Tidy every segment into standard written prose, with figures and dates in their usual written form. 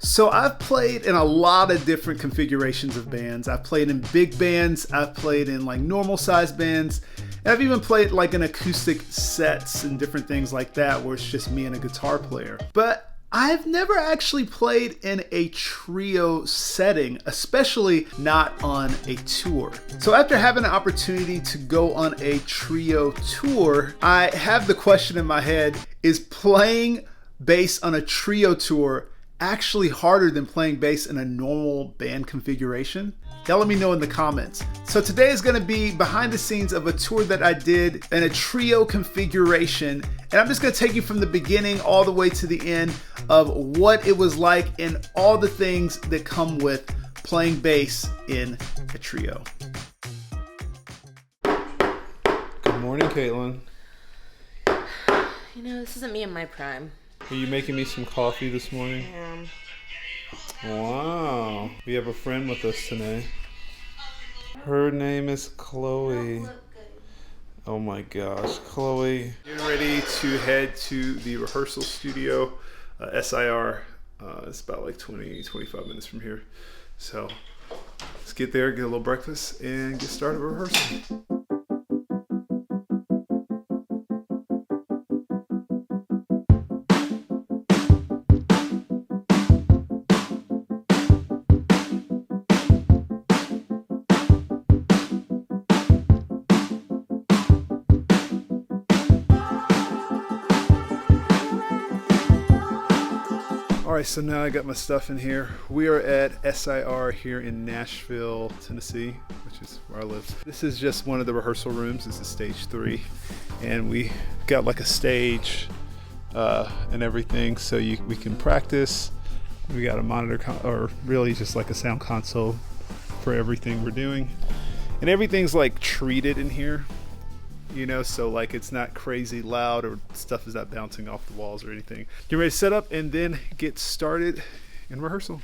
So I've played in a lot of different configurations of bands. I've played in big bands, I've played in like normal size bands, and I've even played like in acoustic sets and different things like that where it's just me and a guitar player. But I've never actually played in a trio setting, especially not on a tour. So after having an opportunity to go on a trio tour, I have the question in my head, is playing bass on a trio tour actually harder than playing bass in a normal band configuration? Y'all let me know in the comments. So today is gonna be behind the scenes of a tour that I did in a trio configuration, and I'm just gonna take you from the beginning all the way to the end of what it was like and all the things that come with playing bass in a trio. Good morning, Caitlin. You know, this isn't me in my prime. Are you making me some coffee this morning? Yeah. Wow. We have a friend with us today. Her name is Chloe. Oh my gosh, Chloe. Getting ready to head to the rehearsal studio, SIR. It's about like 20-25 minutes from here. So let's get there, get a little breakfast, and get started rehearsing. All right, so now I got my stuff in here. We are at SIR here in Nashville, Tennessee, which is where I live. This is just one of the rehearsal rooms. This is stage 3, and we got like a stage and everything, so we can practice. We got a monitor, or really just like a sound console for everything we're doing, and everything's like treated in here. You know, so like it's not crazy loud or stuff is not bouncing off the walls or anything. Get ready to set up and then get started in rehearsal.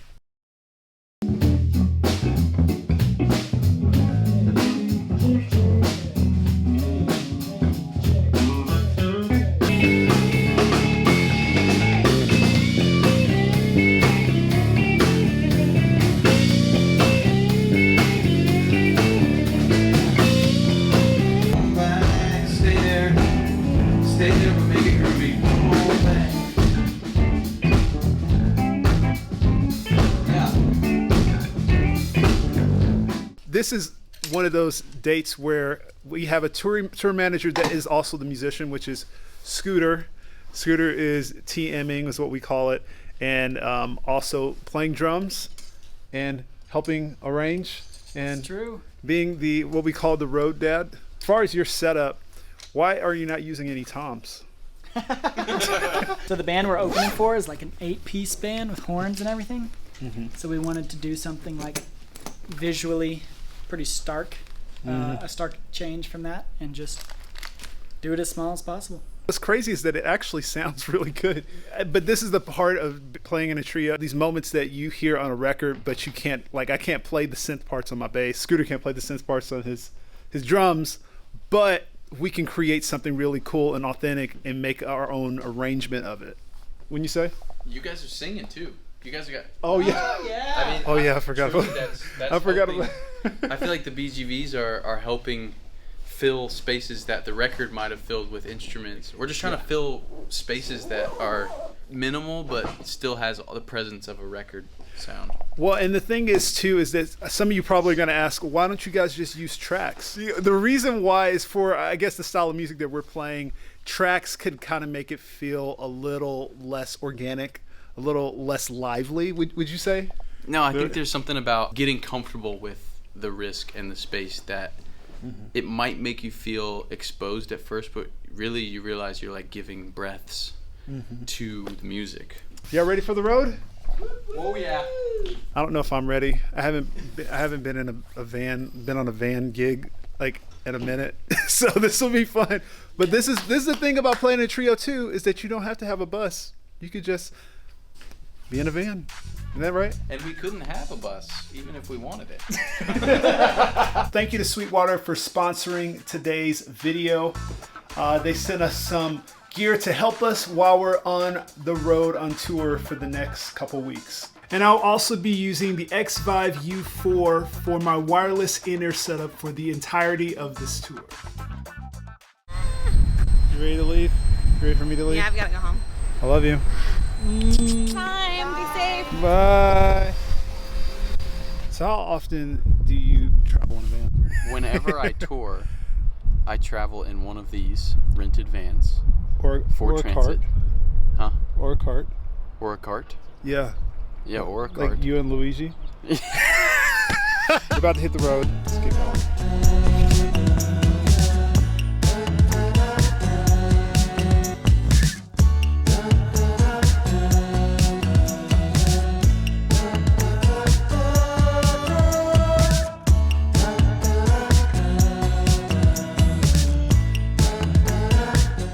This is one of those dates where we have a tour manager that is also the musician, which is Scooter. Scooter is TMing is what we call it, and also playing drums and helping arrange and being the what we call the road dad. As far as your setup, why are you not using any toms? So the band we're opening for is like an 8-piece band with horns and everything. Mm-hmm. So we wanted to do something like visually pretty stark, a stark change from that, and just do it as small as possible. What's crazy is that it actually sounds really good. But this is the part of playing in a trio, these moments that you hear on a record, but you can't, like I can't play the synth parts on my bass. Scooter can't play the synth parts on his drums, but we can create something really cool and authentic and make our own arrangement of it. Wouldn't you say? You guys are singing too. You guys got. Oh yeah. Yeah. I mean, Oh yeah, I forgot about. that's I forgot helping. about. I feel like the BGVs are helping fill spaces that the record might have filled with instruments. We're just trying to fill spaces that are minimal but still has all the presence of a record sound. Well, and the thing is too is that some of you probably are going to ask, why don't you guys just use tracks? The reason why is for, I guess, the style of music that we're playing. Tracks could kind of make it feel a little less organic, a little less lively. Would you say? No, I think there's something about getting comfortable with the risk and the space that it might make you feel exposed at first, but really you realize you're like giving breaths to the music. Y'all ready for the road? Oh yeah. I don't know if I'm ready. I haven't been in been on a van gig like in a minute, so this will be fun. But this is the thing about playing a trio too, is that you don't have to have a bus. You could just be in a van. Isn't that right? And we couldn't have a bus, even if we wanted it. Thank you to Sweetwater for sponsoring today's video. They sent us some gear to help us while we're on the road on tour for the next couple weeks. And I'll also be using the X-Vive U4 for my wireless in-ear setup for the entirety of this tour. You ready to leave? You ready for me to leave? Yeah, I've got to go home. I love you. Time. Be safe. Bye. So how often do you travel in a van? Whenever I tour, I travel in one of these rented vans Or for a transit. cart. Huh? Or a cart. Or a cart. Yeah. Yeah, or a cart. Like you and Luigi. We're about to hit the road. Let's get going.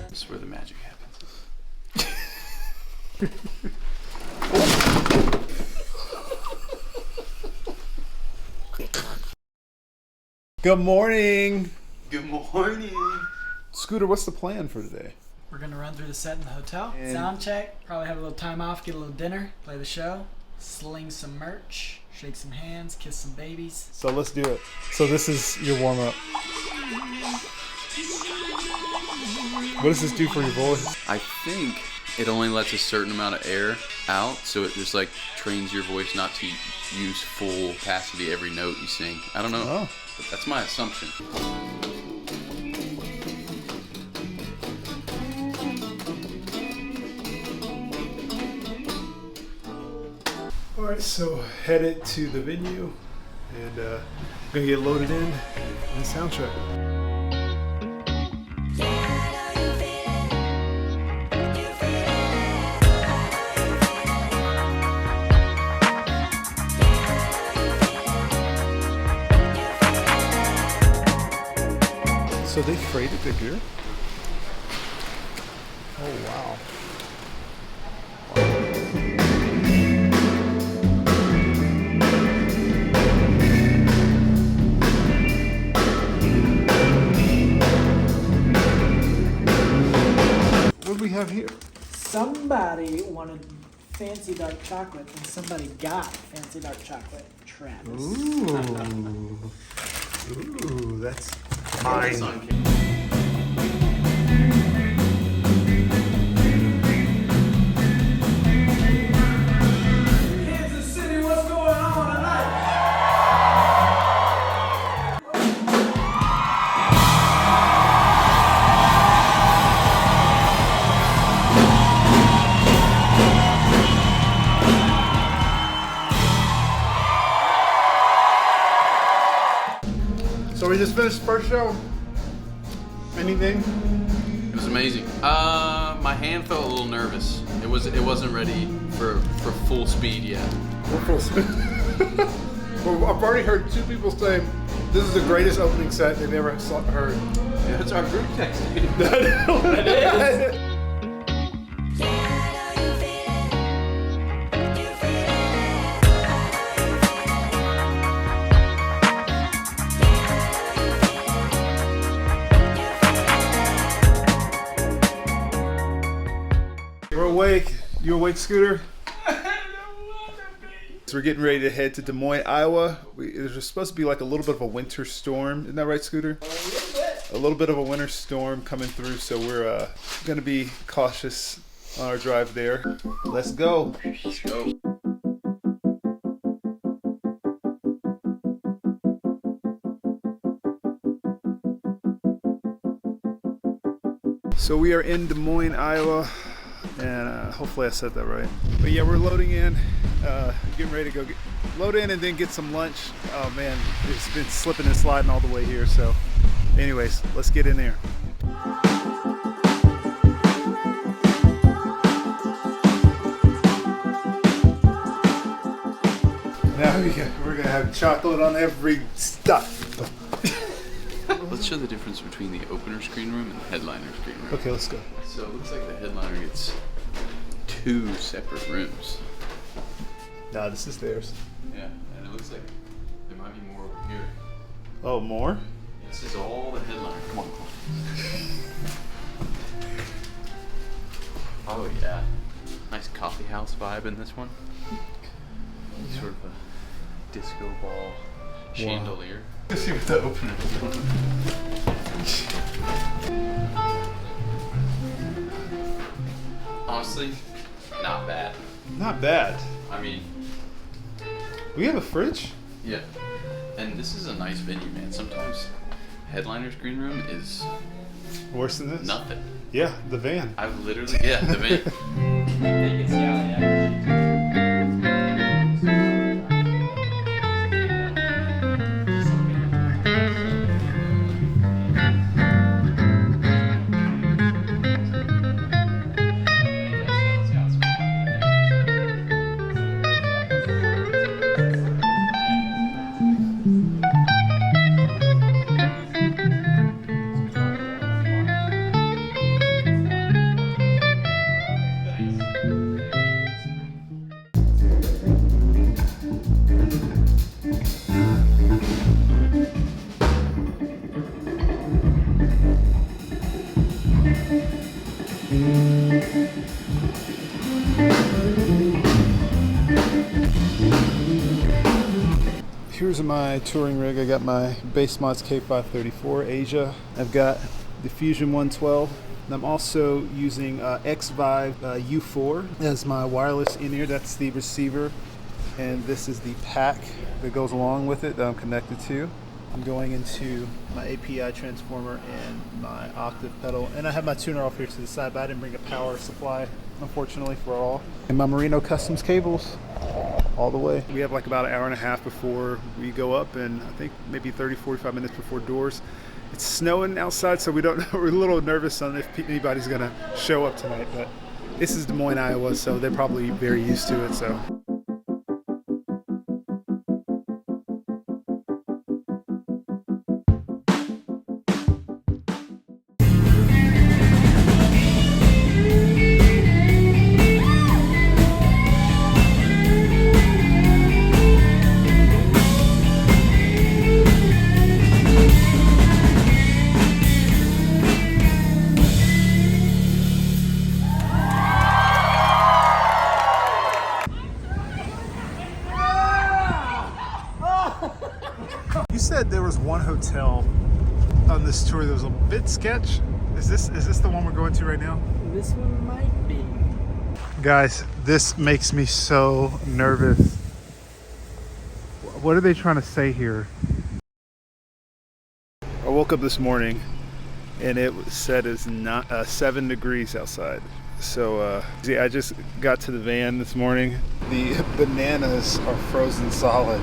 This is where the magic happens. Good morning. Good morning. Scooter, what's the plan for today? We're gonna run through the set in the hotel, And- sound check, probably have a little time off, get a little dinner, play the show, sling some merch, shake some hands, kiss some babies. So let's do it. So this is your warm up. What does this do for your voice? I think it only lets a certain amount of air out, so it just like trains your voice not to use full capacity every note you sing. I don't know. Oh. But that's my assumption. All right, so headed to the venue and gonna get loaded in and soundtrack. So they freighted the gear? Oh wow. What do we have here? Somebody wanted fancy dark chocolate, and somebody got fancy dark chocolate. Travis. Ooh, that's Kansas City, what's going on tonight? So we just finished the first show. Anything? It was amazing. My hand felt a little nervous. It wasn't ready for full speed yet. Well, I've already heard two people say this is the greatest opening set they've ever heard. Yeah, that's our group text. We're awake. You awake, Scooter? So we're getting ready to head to Des Moines, Iowa. There's supposed to be like a little bit of a winter storm. Isn't that right, Scooter? A little bit of a winter storm coming through, so we're going to be cautious on our drive there. Let's go. Let's go. So we are in Des Moines, Iowa, and hopefully I said that right. But yeah, we're loading in, getting ready to go load in and then get some lunch. Oh man, it's been slipping and sliding all the way here. So anyways, let's get in there. Now we're gonna have chocolate on every stuff. Let's show the difference between the opener screen room and the headliner screen room. Okay, let's go. So it looks like the headliner gets 2 separate rooms. Nah, this is theirs. Yeah, and it looks like there might be more over here. Oh, more? This is all the headliner. Come on. Oh yeah. Nice coffee house vibe in this one. disco ball chandelier. Let's see what the opener is. Honestly, not bad. Not bad. I mean, We have a fridge? yeah. And this is a nice venue, man. Sometimes Headliner's Green Room is Worse than this? nothing. Yeah, the van. I've literally, yeah, the venue. Here's my touring rig. I got my Basemods K534 Asia. I've got the Fusion 112. And I'm also using X-Vive U4 as my wireless in-ear. That's the receiver. And this is the pack that goes along with it that I'm connected to. I'm going into my API transformer and my octave pedal. And I have my tuner off here to the side, but I didn't bring a power supply, unfortunately, for all. And my Merino Customs cables all the way. We have like about an hour and a half before we go up, and I think maybe 30-45 minutes before doors. It's snowing outside, so we're a little nervous on if anybody's gonna show up tonight, but this is Des Moines, Iowa, so they're probably very used to it. So you said there was one hotel on this tour that was a bit sketch. Is this the one we're going to right now? This one might be. Guys, this makes me so nervous. What are they trying to say here? I woke up this morning and it said it's not 7 degrees outside. So I just got to the van this morning. The bananas are frozen solid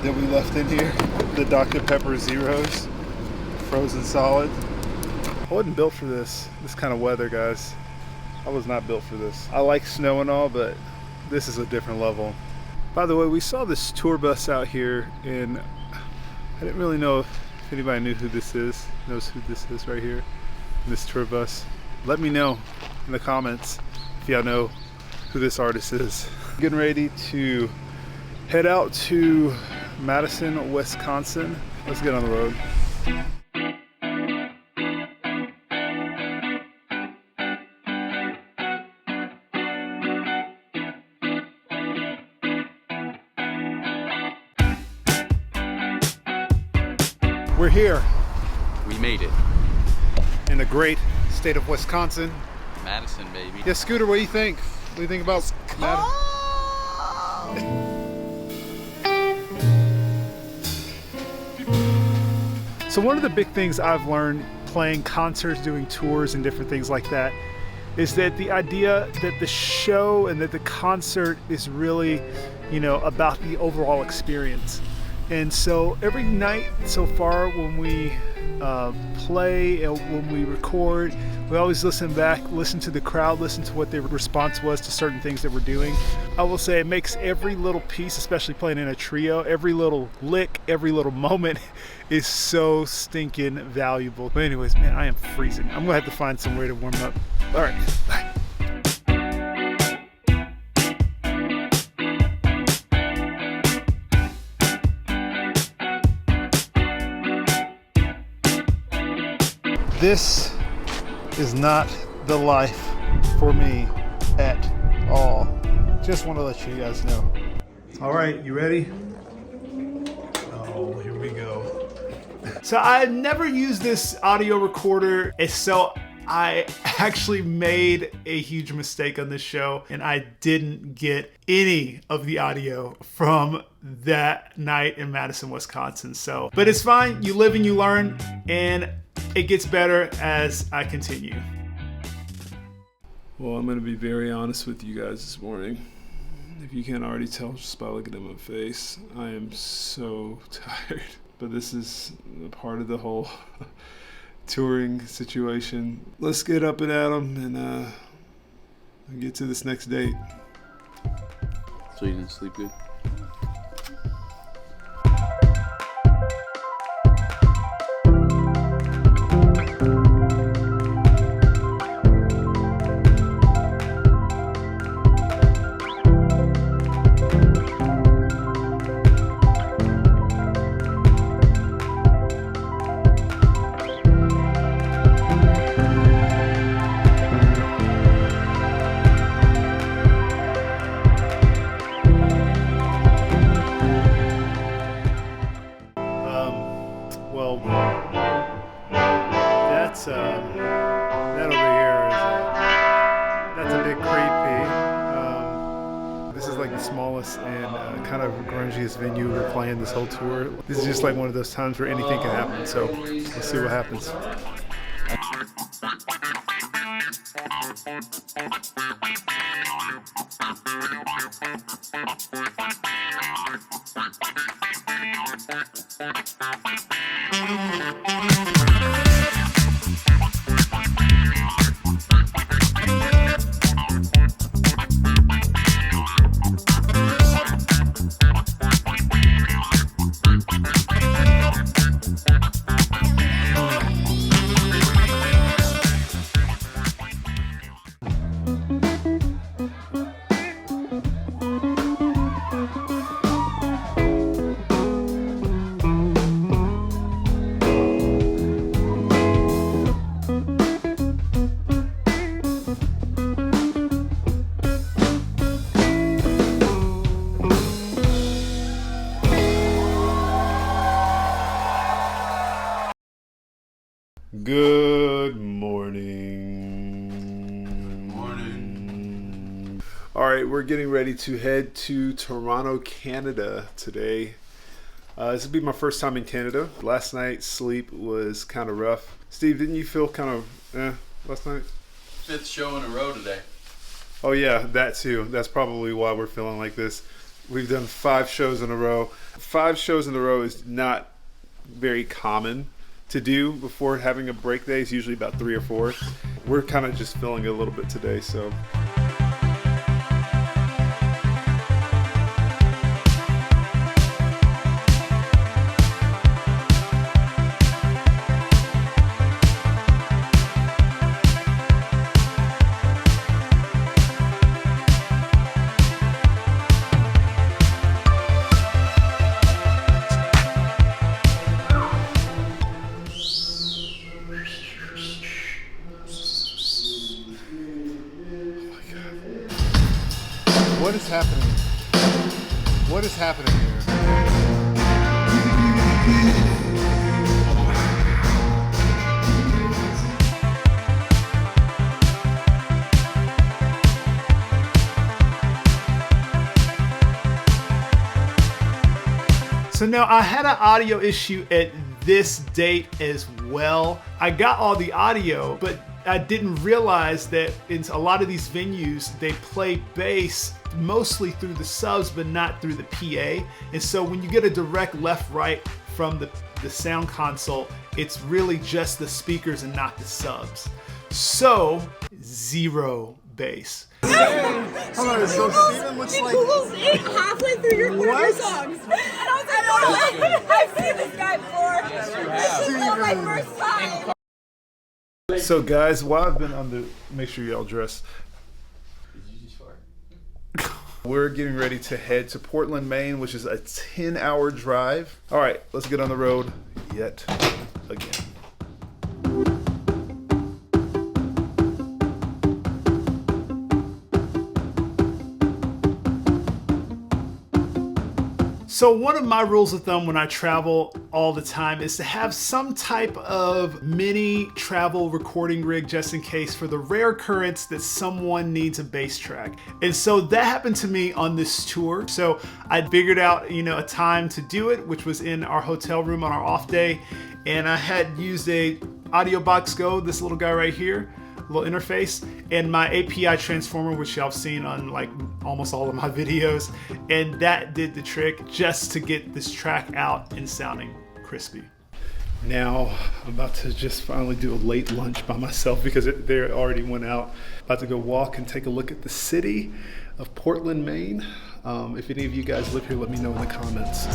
that we left in here. The Dr. Pepper Zeros, frozen solid. I wasn't built for this kind of weather, guys. I was not built for this. I like snow and all, but this is a different level. By the way, we saw this tour bus out here, and I didn't really know if anybody knew who this is, knows who this is right here, this tour bus. Let me know in the comments if y'all know who this artist is. Getting ready to head out to Madison, Wisconsin. Let's get on the road. We're here We made it. in the great state of Wisconsin. Madison, baby. Yeah, Scooter, what do you think? What do you think about Madison? So one of the big things I've learned playing concerts, doing tours and different things like that is that the idea that the show and that the concert is really, about the overall experience. And so every night so far when we play and when we record, we always listen back, listen to the crowd, listen to what their response was to certain things that we're doing. I will say it makes every little piece, especially playing in a trio, every little lick, every little moment is so stinking valuable. But anyways, man, I am freezing. I'm gonna have to find somewhere to warm up. All right, bye. This is not the life for me at all. Just want to let you guys know. All right, you ready? Oh, here we go. So I never used this audio recorder, so I actually made a huge mistake on this show, and I didn't get any of the audio from that night in Madison, Wisconsin. So, but it's fine. You live and you learn, and it gets better as I continue. Well, I'm going to be very honest with you guys this morning. If you can't already tell just by looking at my face, I am so tired. But this is a part of the whole touring situation. Let's get up and at 'em and get to this next date. So you didn't sleep good? Well, that's that over here is that's a big creepy. This is like the smallest and kind of grungiest venue we're playing this whole tour. This is just like one of those times where anything can happen. So let's see what happens. Good morning. Morning. All right, we're getting ready to head to Toronto, Canada today. This will be my first time in Canada. Last night's sleep was kind of rough. Steve, didn't you feel kind of last night? 5th show in a row today. Oh yeah, that too. That's probably why we're feeling like this. We've done 5 shows in a row. 5 shows in a row is not very common to do before having a break day. Is usually about 3 or 4. We're kind of just feeling it a little bit today, so. What is happening? What is happening here? So now I had an audio issue at this date as well. I got all the audio, but I didn't realize that in a lot of these venues, they play bass mostly through the subs, but not through the PA. And so when you get a direct left-right from the sound console, it's really just the speakers and not the subs. So, 0 bass. Hold on, so Steven looks like... Google's it halfway through your choir songs. And I was like, oh, I've seen this guy before. This is not my first time. So guys, while I've been on the, make sure y'all dress. We're getting ready to head to Portland, Maine, which is a 10-hour drive. All right, let's get on the road yet again. So one of my rules of thumb when I travel all the time is to have some type of mini travel recording rig just in case for the rare occurrence that someone needs a bass track. And so that happened to me on this tour. So I figured out, a time to do it, which was in our hotel room on our off day. And I had used a Audio Box Go, this little guy right here, little interface, and my API transformer, which y'all have seen on like almost all of my videos, and that did the trick just to get this track out and sounding crispy. Now I'm about to just finally do a late lunch by myself because they already went out. About to go walk and take a look at the city of Portland, Maine. If any of you guys live here, let me know in the comments.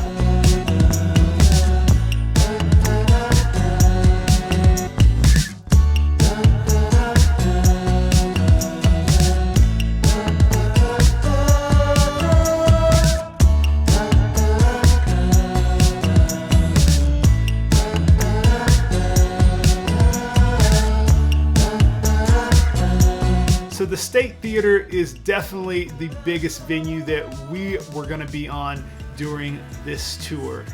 So the State Theater is definitely the biggest venue that we were going to be on during this tour.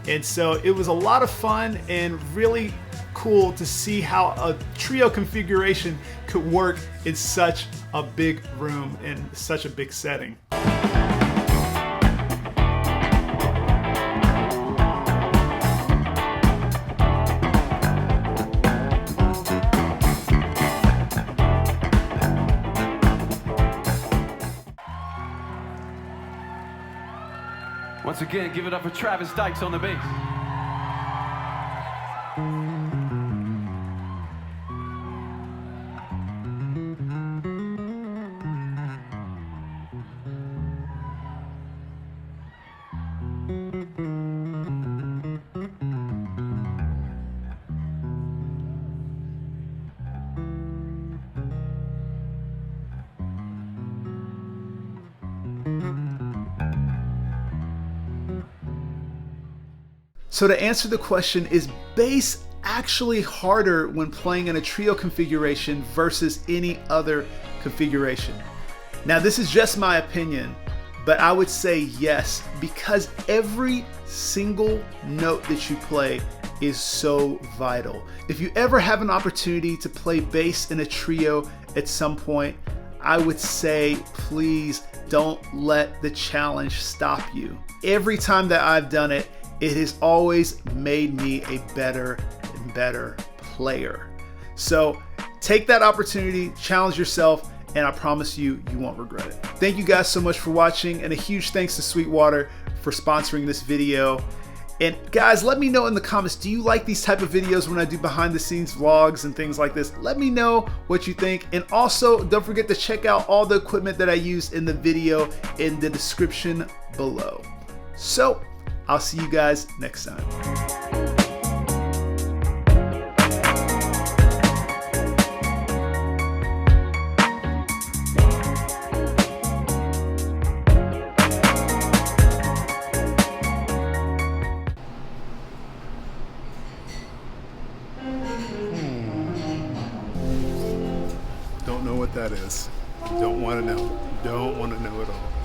And so it was a lot of fun and really cool to see how a trio configuration could work in such a big room and such a big setting. Once again, give it up for Travis Dykes on the bass. So to answer the question, is bass actually harder when playing in a trio configuration versus any other configuration? Now this is just my opinion, but I would say yes, because every single note that you play is so vital. If you ever have an opportunity to play bass in a trio at some point, I would say please don't let the challenge stop you. Every time that I've done it, it has always made me a better and better player. So take that opportunity, challenge yourself, and I promise you, you won't regret it. Thank you guys so much for watching, and a huge thanks to Sweetwater for sponsoring this video. And guys, let me know in the comments, do you like these type of videos when I do behind the scenes vlogs and things like this? Let me know what you think. And also, don't forget to check out all the equipment that I use in the video in the description below. So, I'll see you guys next time. Don't know what that is. Don't want to know. Don't want to know at all.